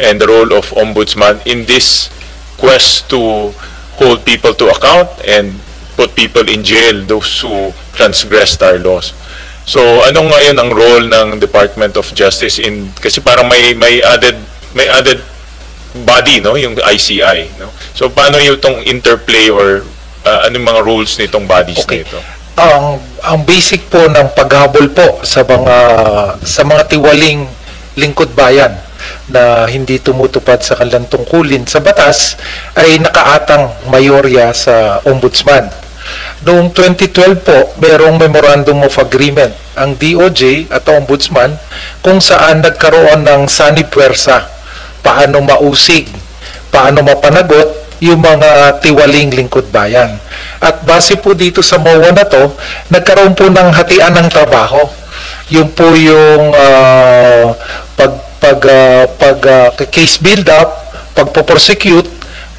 and the role of ombudsman in this quest to hold people to account and put people in jail, those who transgressed our laws. So ano ngayon ang role ng Department of Justice in, kasi parang may added body, no, yung ICI, no? So paano yung itong interplay or anong mga rules nitong bodies nito? Ang basic po ng paghabol po sa mga tiwaling lingkod bayan na hindi tumutupad sa kanilang tungkulin sa batas ay nakaatang mayorya sa ombudsman. Noong 2012 po, mayroong Memorandum of Agreement ang DOJ at ombudsman kung saan nagkaroon ng sanipwersa, paano mausig, paano mapanagot yung mga tiwaling lingkod bayan. At base po dito sa MOA na to, nagkaroon po ng hatian ng trabaho. Yung po yung case build-up, pagpo-prosecute,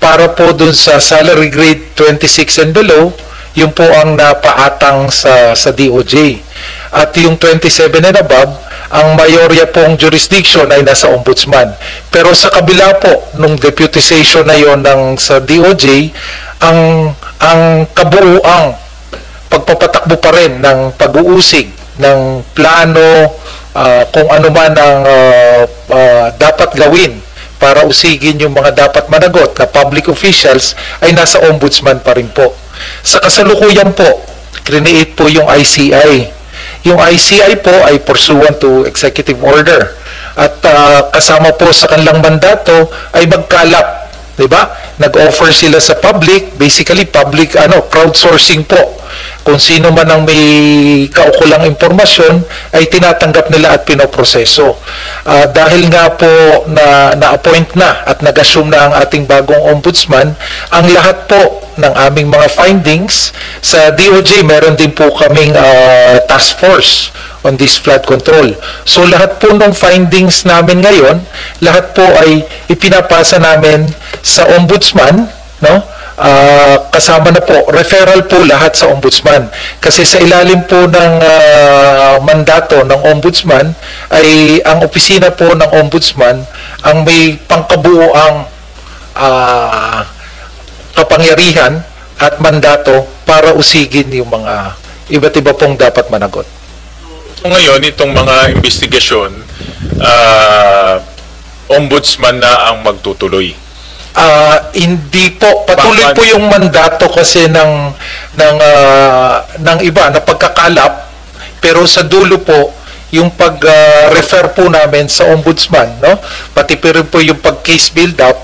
para po dun sa salary grade 26 and below, yung po ang napaatang sa DOJ. At yung 27 and above, ang mayorya pong jurisdiction ay nasa ombudsman. Pero sa kabila po, nung deputization na yon sa DOJ, ang kabuuang pagpapatakbo pa rin ng pag-uusig ng plano, kung ano man ang dapat gawin para usigin yung mga dapat managot na public officials ay nasa ombudsman pa rin po. Sa kasalukuyan po, create po yung ICI. Yung ICI po ay pursuant to executive order. At kasama po sa kanilang mandato ay magkalap, di ba? Nag-offer sila sa public, basically public crowdsourcing po. Kung sino man ang may kaukulang impormasyon ay tinatanggap nila at pinoproseso. Dahil nga po na-appoint na at nag-assume na ang ating bagong ombudsman, ang lahat po ng aming mga findings sa DOJ, meron din po kaming task force on this flood control. So lahat po ng findings namin ngayon, lahat po ay ipinapasa namin sa ombudsman, no? Kasama na po, referral po lahat sa ombudsman. Kasi sa ilalim po ng mandato ng ombudsman ay ang opisina po ng ombudsman ang may pangkabuoang kapangyarihan at mandato para usigin yung mga iba't iba pong dapat managot. So ngayon, itong mga investigasyon, ombudsman na ang magtutuloy. Hindi po, patuloy po yung mandato kasi ng iba na pagkakalap, pero sa dulo po yung pag-refer po namin sa ombudsman, no? Pati po rin po yung pag-case build-up,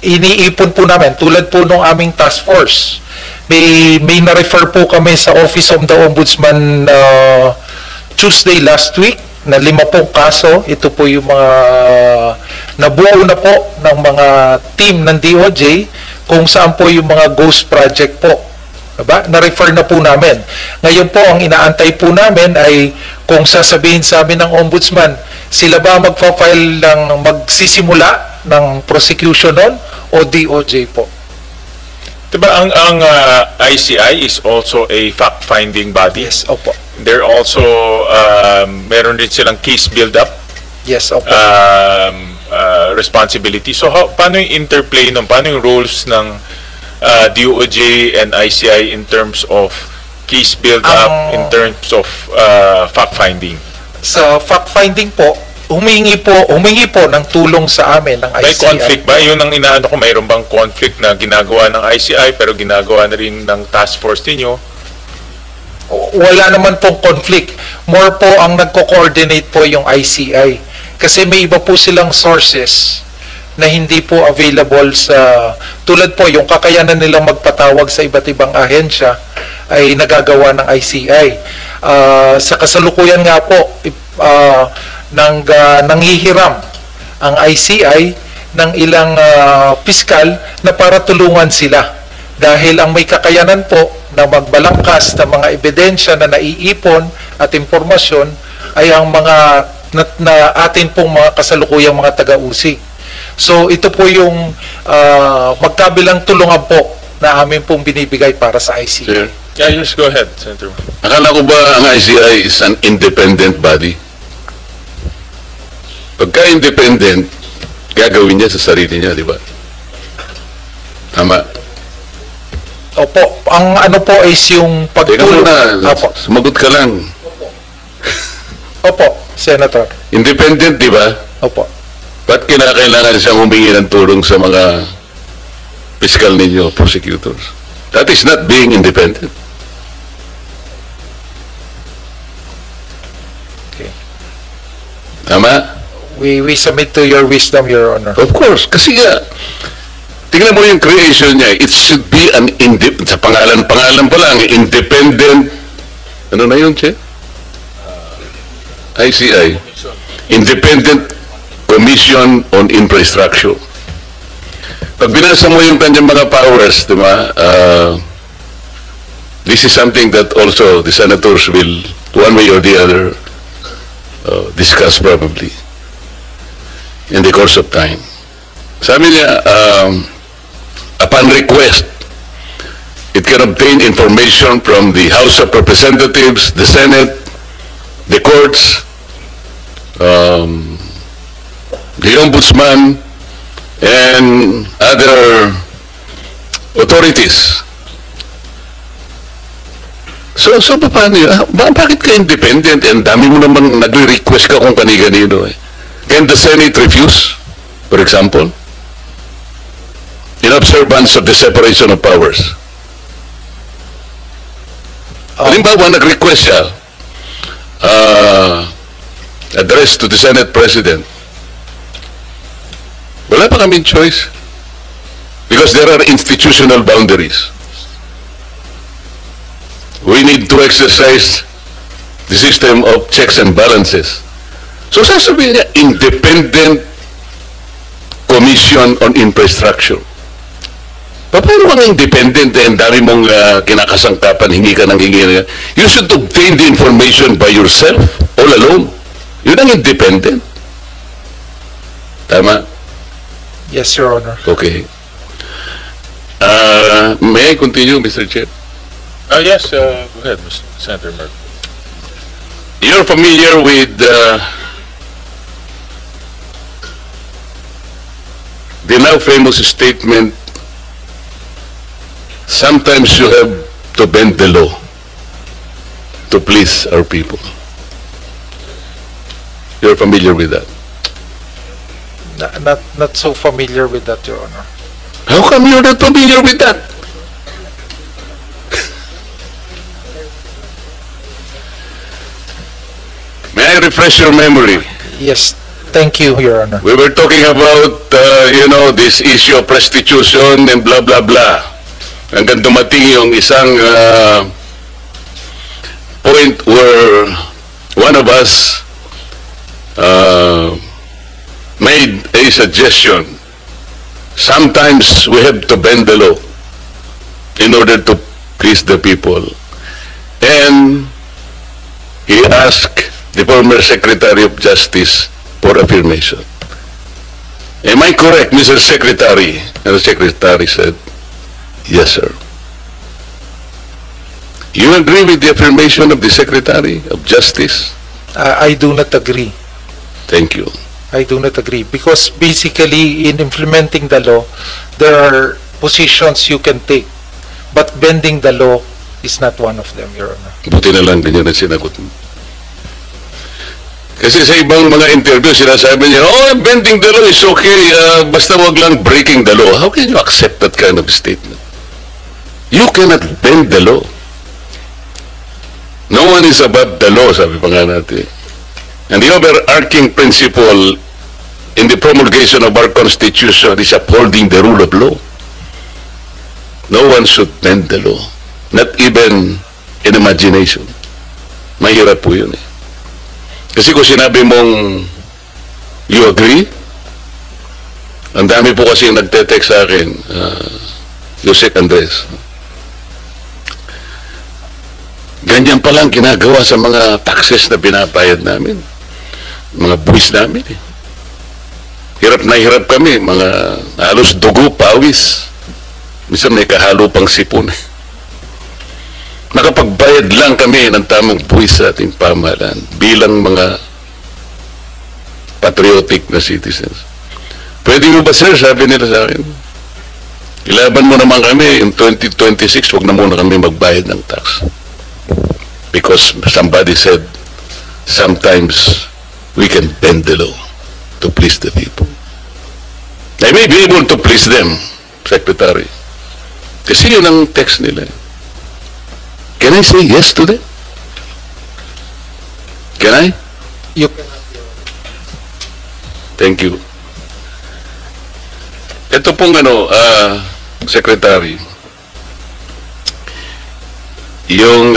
iniipon po namin tulad po ng aming task force. May na-refer po kami sa Office of the Ombudsman Tuesday last week na 5 kaso. Ito po yung mga nabuo na po ng mga team ng DOJ kung saan po yung mga ghost project po. Diba? Na-refer na po namin. Ngayon po, ang inaantay po namin ay kung sasabihin sa amin ng ombudsman, sila ba magpa-file magsisimula ng prosecution nun o DOJ po? Diba ang ICI is also a fact-finding body? Yes, opo. They're also, meron rin silang case build-up? Yes, opo. Responsibility. So, paano yung interplay nun? Paano yung roles ng DOJ and ICI in terms of case build-up, in terms of fact-finding? Sa fact-finding po, humingi po ng tulong sa amin ng ICI. May conflict ba? Yun ang inaano ko, mayroon bang conflict na ginagawa ng ICI pero ginagawa na rin ng task force ninyo? Wala naman pong conflict. More po ang nagko-coordinate po yung ICI. Kasi may iba po silang sources na hindi po available sa, tulad po yung kakayanan nilang magpatawag sa iba't ibang ahensya ay nagagawa ng ICI. Sa kasalukuyan nga po, nanghihiram ang ICI ng ilang piskal na para tulungan sila. Dahil ang may kakayanan po na magbalangkas ng mga ebidensya na naiipon at impormasyon ay ang mga na atin pong mga kasalukuyang mga taga-usig. So ito po yung magkabilang tulungan po na amin pong binibigay para sa ICI. Sure. Yeah, just go ahead, Senator. Akala ko ba ang ICI is an independent body? Pagka-independent, gagawin niya sa sarili niya, di ba? Tama. Opo, ang ano po is yung Teka pagtulong. muna, Opo, sumagot ka lang. opo, Senator. Independent, di ba? Opo. Ba't kinakailangan siyang humingi ng tulong sa mga fiscal ninyo, prosecutors? That is not being independent. Okay. Tama? We submit to your wisdom, Your Honor. Of course, kasi nga, tingnan mo yung creation niya, it should be an sa pangalan pa lang, independent, ano na yun, Che? ICI. Independent Commission on Infrastructure. Pag binasa mo yung kanyang mga powers, di ba, this is something that also the senators will, one way or the other, discuss probably in the course of time. Sabi niya, upon request, it can obtain information from the House of Representatives, the Senate, the courts, the Ombudsman, and other authorities. So paano yun? Bakit ka independent? And dami mo naman nagre-request ka kung kani-ganino eh. Can the Senate refuse, for example? In observance of the separation of powers. Halimbawa, nag-request siya, address to the Senate President. Wala pa kaming choice. Because there are institutional boundaries. We need to exercise the system of checks and balances. So sasabihin niya, Independent Commission on Infrastructure. Paano kang independent eh, ang dami mong kinakasangkapan, hingi ka ng hingi. You should obtain the information by yourself, all alone. Yun ang independent. Tama? Yes, Your Honor. Okay. May I continue, Mr. Chair? Yes, go ahead, Mr. Senator Merck. You're familiar with the now famous statement, sometimes you have to bend the law to please our people. You're familiar with that? Not so familiar with that, Your Honor. How come you're not familiar with that? May I refresh your memory? Yes, thank you, Your Honor. We were talking about, this issue of prostitution and blah, blah, blah. Hanggang dumating yung isang point where one of us made a suggestion. Sometimes we have to bend the law in order to please the people. And he asked the former Secretary of Justice for affirmation. Am I correct, Mr. Secretary? And the Secretary said, yes, sir. You agree with the affirmation of the Secretary of Justice? I do not agree. Thank you. I do not agree because basically in implementing the law, there are positions you can take, but bending the law is not one of them, Your Honor. Buti na lang ganyan ang sinagot mo. Kasi sa ibang mga interview, sinasabi niya, bending the law is okay, basta wag lang breaking the law. How can you accept that kind of statement? You cannot bend the law. No one is above the law, sabi pa nga natin. And the overarching principle in the promulgation of our Constitution is upholding the rule of law. No one should bend the law. Not even in imagination. Mahirap po yun eh. Kasi kung sinabi mong you agree, ang dami po kasi nagte-text sa akin, Yusek Andres. Ganyan pa lang ginagawa sa mga taxes na binapayad namin. Mga buwis namin eh. Hirap na hirap kami, mga halos dugo, pawis. Minsan may kahalo pang sipon. Nakapagbayad lang kami ng tamang buwis sa ating pamahalaan bilang mga patriotic na citizens. Pwede mo ba, sir? Sabi nila sa akin. Ilaban mo naman kami, in 2026, wag na muna kami magbayad ng tax. Because somebody said, sometimes we can bend the law to please the people. I may be able to please them, Secretary. Kasi yun ang text nila. Can I say yes to them? Can I? You, Thank you. Ito pong Secretary, yung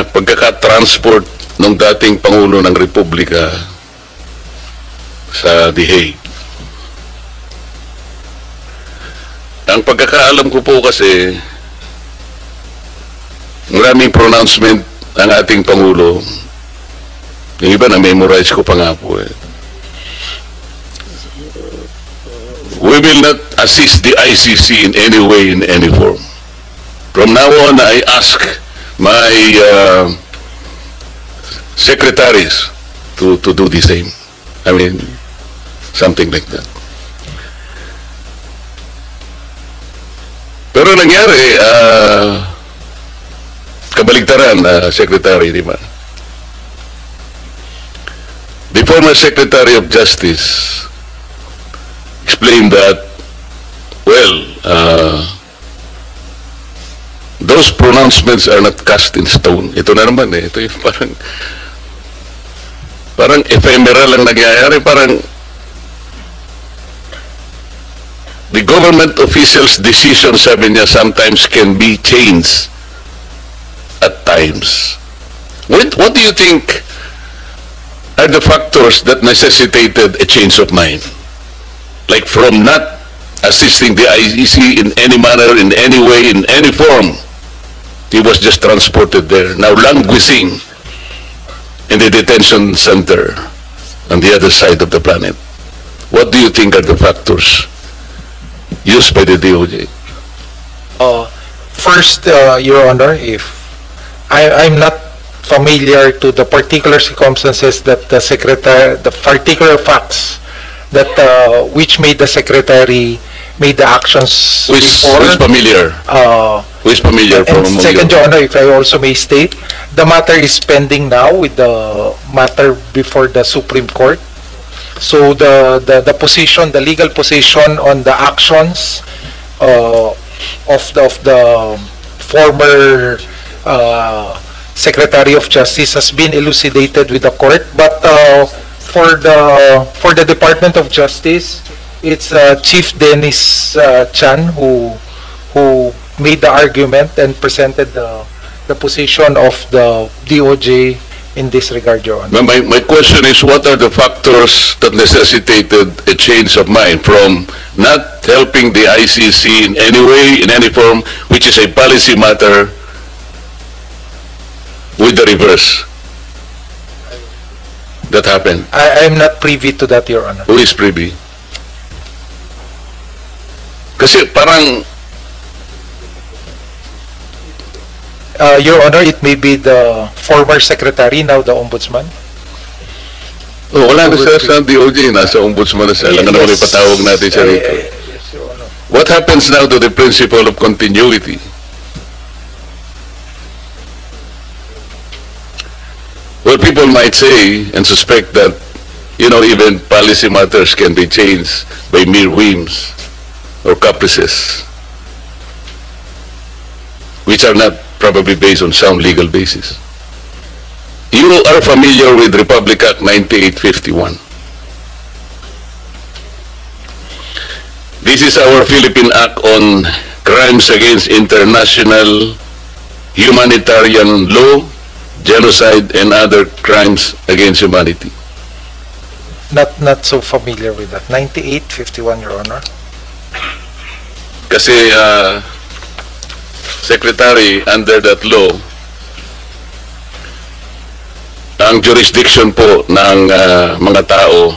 pagkaka-transport ng dating Pangulo ng Republika sa The Hague. Ang pagkakaalam ko po kasi, maraming pronouncement ang ating Pangulo. Yung iba na-memorize ko pa nga po eh. We will not assist the ICC in any way, in any form. From now on, I ask my secretaries to do the same. I mean, something like that. Pero nangyari, kabaligtaran, Secretary, di ba? The former Secretary of Justice explained that, well, those pronouncements are not cast in stone. Ito na naman eh. Ito yung parang ephemeral ang nagyayari. Parang the government officials' decisions, sabi niya, sometimes can be changed at times. What do you think are the factors that necessitated a change of mind? Like from not assisting the ICC in any manner, in any way, in any form, he was just transported there, now languishing in the detention center on the other side of the planet. What do you think are the factors used by the DOJ? first, Your Honor, if I'm not familiar to the particular circumstances that the secretary, the particular facts that which made the secretary made the actions Who is familiar? Who is familiar from and second, Your Honor, if I also may state, the matter is pending now with the matter before the Supreme Court. So the position, the legal position on the actions of the former Secretary of Justice has been elucidated with the court, but for the Department of Justice, it's Chief Dennis Chan who made the argument and presented the position of the DOJ in this regard, Your Honor. My question is, what are the factors that necessitated a change of mind from not helping the ICC in any way, in any form, which is a policy matter, with the reverse that happened? I'm not privy to that, Your Honor. Who is privy? Kasi parang, Your Honor, it may be the former secretary, now the ombudsman. oh, wala na siya sa DOJ, nasa ombudsman na siya. Alam nga naman ipatawag natin siya rito. Yes, Your Honor. What happens now to the principle of continuity? Well, people might say and suspect that, you know, even policy matters can be changed by mere whims or caprices, which are not probably based on sound legal basis. You are familiar with Republic Act 9851. This is our Philippine Act on crimes against international humanitarian law, genocide, and other crimes against humanity. Not so familiar with that. 9851, Your Honor. Kasi, Secretary, under that law, ang jurisdiction po ng mga tao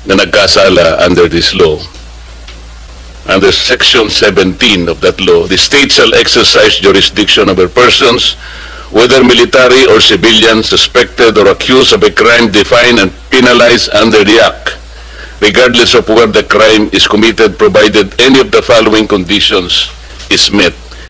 na nagkasala under this law, under Section 17 of that law, the state shall exercise jurisdiction over persons, whether military or civilian, suspected or accused of a crime defined and penalized under the Act, regardless of where the crime is committed, provided any of the following conditions is met.